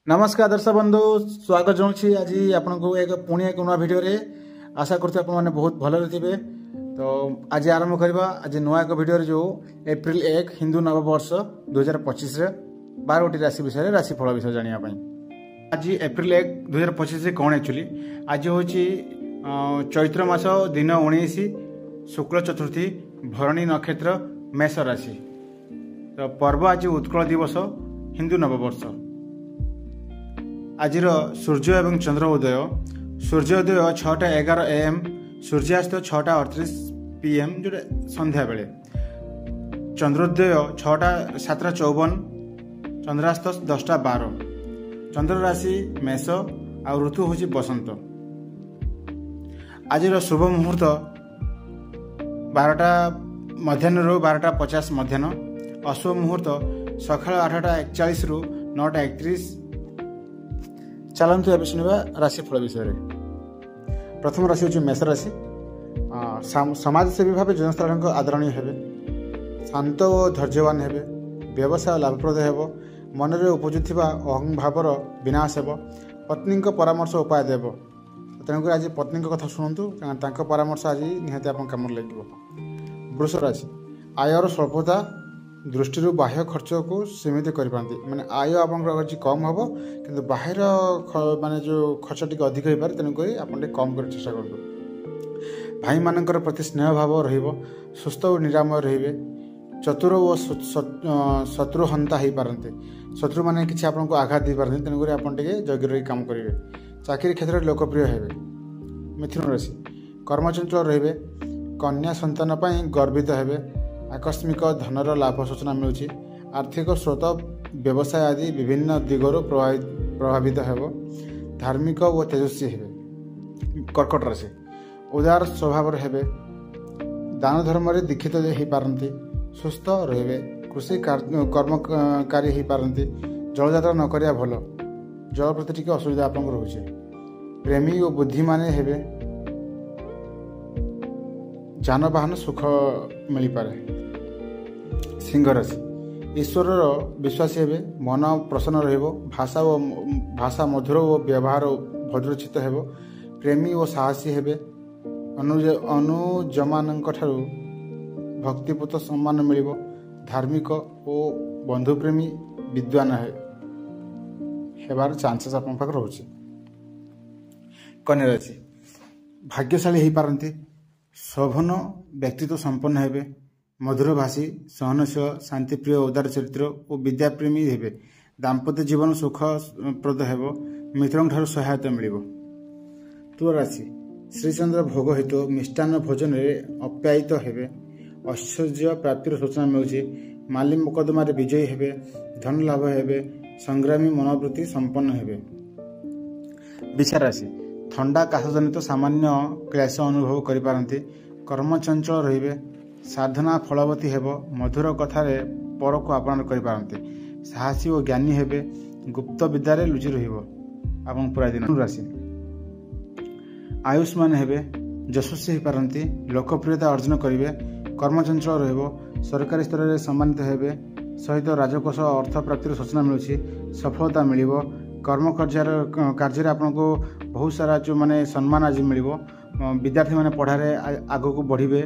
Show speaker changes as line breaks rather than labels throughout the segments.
नमस्कार दर्शक बंधु स्वागत जनाऊँ आज आपको एक पुणी एक नुआ भिडियो आशा करते आपने बहुत भल थे। तो आज आरंभ करवा आज नुआ एक भिडियो जो एप्रिल 1 हिंदू नववर्ष 2025 12 राशि विषय राशिफल विषय जानापी आज एप्रिल 1 2025 कौन एक्चुअली आज हूँ चैत्र मास दिन 19 शुक्ल चतुर्थी भरणी नक्षत्र मेष राशि। तो पर्व आज उत्कल दिवस हिंदू नववर्ष। आज सूर्य एवं चंद्र उदय सूर्योदय 6:11 AM सूर्यास्त 6:38 PM जो संध्या बेले चंद्रोदय 7:54 चंद्रास्त 10:12 चंद्र राशि मेष आ ऋतु हूँ बसंत। आज शुभ मुहूर्त 12टा मध्याह्न 12:50 मध्याह्न अशुभ मुहूर्त सकाल 8:41 रु 9:31। चलतु ए शुणा राशिफल विषय। प्रथम राशि हूँ मेष राशि। समाजसेवी भाव जनसाधारण आदरणीय हेबे, शांत और धैर्यवान हेबे, व्यवसाय लाभप्रद हेबो, मन में उपजुवा अहंभावर विनाश हेबो, पत्नी परामर्श उपाय देव। तेणुक आज पत्नी कथा शुणु कारण परामर्श आज निहाती आप कम लगे। वृष राशि आयर स्वल्पता दृष्टि बाह्य खर्च को सीमित करें माने आय आप कम हम कि बाहर माने जो खर्च टी अधिक हो पाए तेणुक आप कम कर चेष्टा करूँ। भाई मान प्रति स्नेह भाव रुस्थ और निरामय रे, चतुर और शत्रुहंता हो पारते, शत्रु मैंने किसी आपको आघात दे पारते तेणुक आप जगह रही काम करेंगे। चाकरी क्षेत्र में लोकप्रिय हेबे। मिथुन राशि कर्मचंचल रे, कन्या संतान गर्वित हेबे, आकस्मिक धनर लाभ सूचना मिलूँ, आर्थिक स्रोत व्यवसाय आदि विभिन्न दिगरु प्रभावित हेबो, धार्मिक और तेजस्वी हेबे। कर्कट राशि उदार स्वभाव हेबे, दान धर्म रे दीक्षित हो पारती, सुस्थ रे, कृषि कर्मकारी हो पारती, जलयात्रा न करिया भल, जल प्रति टिके असुविधा आपन रोचे। प्रेमी और बुद्धिमान हेबे, जानवाहन सुख मिल पारे। सिंह राशि ईश्वर विश्वासी हेबे, मन प्रसन्न रहिबो, भाषा मधुर और व्यवहार भद्रचित हेबो, प्रेमी और साहसी हेबे, अनुजमानंक ठारू भक्तिपूत सम्मान मिलिबो, धार्मिक और बंधुप्रेमी विद्वान हेबार चांसेस आपन पाख रहउछि। कन्या राशि भाग्यशाली हो पारती, शोभन व्यक्तित्व संपन्न हेबे, मधुर भाषी, सहनशील, शांतिप्रिय, उदार चरित्र और विद्याप्रेमी हेबे, दाम्पत्य जीवन सुखप्रद हेबो, मित्रों ठारू सहायता मिलिबो। तुला राशि श्रीचंद्र भोग हेतु मिष्टान्न भोजन अप्यायित हेबे, ऐश्वर्य प्राप्तिर सूचना मिलूँ, माली मोकदमा विजयी हेबे, धन लाभ हेबे, संग्रामी मनोवृत्ति संपन्न हेबे। वृष राशि ठंडा काशजनित सामान्य क्लेश अनुभव करिपारंती, कर्मचंचल रहिबे, साधना फलवती हेबो, मधुर कथारे पर को आपन करिपारंती, साहसी और ज्ञानी हेबे, गुप्त विद्यारे लुचि रहिबो आपन पूरा दिन। राशि आयुष्मान हेबे, यशस्वी हो पारंती, लोकप्रियता अर्जन करिवे, कर्मचंचल रहिबो, सरकारी स्तर में सम्मानित हेबे, सहित राजकोष अर्थ प्राप्तिर सूचना मिलूँ, सफलता मिलिबो, कर्म कार्य आपको बहुत सारा जो माने सम्मान आज मिल, विद्यार्थी माने पढ़ारे आग को बढ़े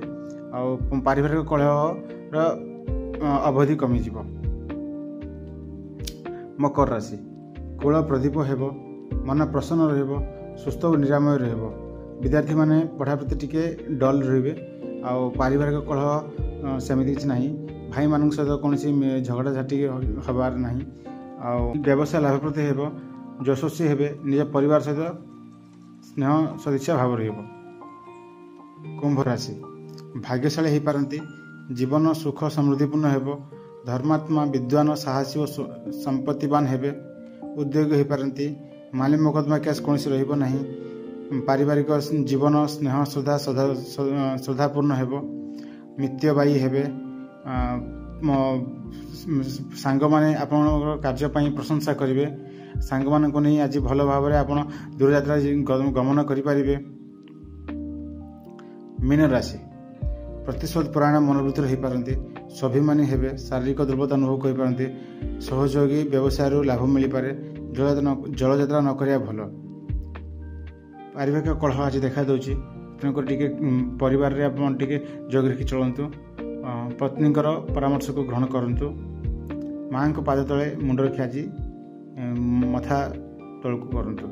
और पारिवारिक कलह अवधि कमिज। मकर राशि कूल प्रदीप हेबो, मन प्रसन्न रहिबो, सुस्थ और निरामय रहिबो, विद्यार्थी माने पढ़ा प्रति टिके डल रहिबे और पारिवारिक कलह सेमिति किछि नाही, भाई मानक सहित कौन झगड़ा झाटी हबार नाही, व्यवसाय लाभप्रद हेबो, यशस्वी हेबे, निज परिवार सहित स्नेह सदिच्छा भाव रहिबो। कुंभ राशि भाग्यशाली हो पारती, जीवन सुख समृद्धिपूर्ण हेबो, धर्मात्मा विद्वान साहसी और संपत्तिवान हेबे, उद्योग हो पारती, माली मोकदमा केस कौन रहिबो नाही, पारिवारिक जीवन स्नेह श्रद्धापूर्ण हेबो, मित्यबायी हेबे, सांग माने आपन कार्य पई प्रशंसा करिवे, सांग मान को नहीं आज भल भाव में आप दूर यात्रा गमन करें। मीन राशि प्रतिशोध परायण मनोवृत्ति हो पारती, ସ୍ୱାଭିମାନୀ ହେବେ, ଶାରୀରିକ ଦୁର୍ବଳତା ଅନୁଭବ କରିପାରନ୍ତି, ସହଯୋଗୀ ବ୍ୟବସାୟରୁ ଲାଭ ମିଳିପାରେ, ଜଳଯାତ୍ରା ନ କରିବା ଭଲ। ପାରିବାରିକ କଳହ ଆଜି ଦେଖାଦେଉଛି, ତେଣୁକରି ଟିକେ ପରିବାରରେ ଆପଣ ଟିକେ ଜଗି ରଖି ଚଳନ୍ତୁ। ପତ୍ନୀଙ୍କର ପରାମର୍ଶକୁ ଗ୍ରହଣ କରନ୍ତୁ। ମାଆଙ୍କ ପାଦ ତଳେ ମୁଣ୍ଡ ରଖି ଆଜି ମଥା ତଳକୁ କରନ୍ତୁ।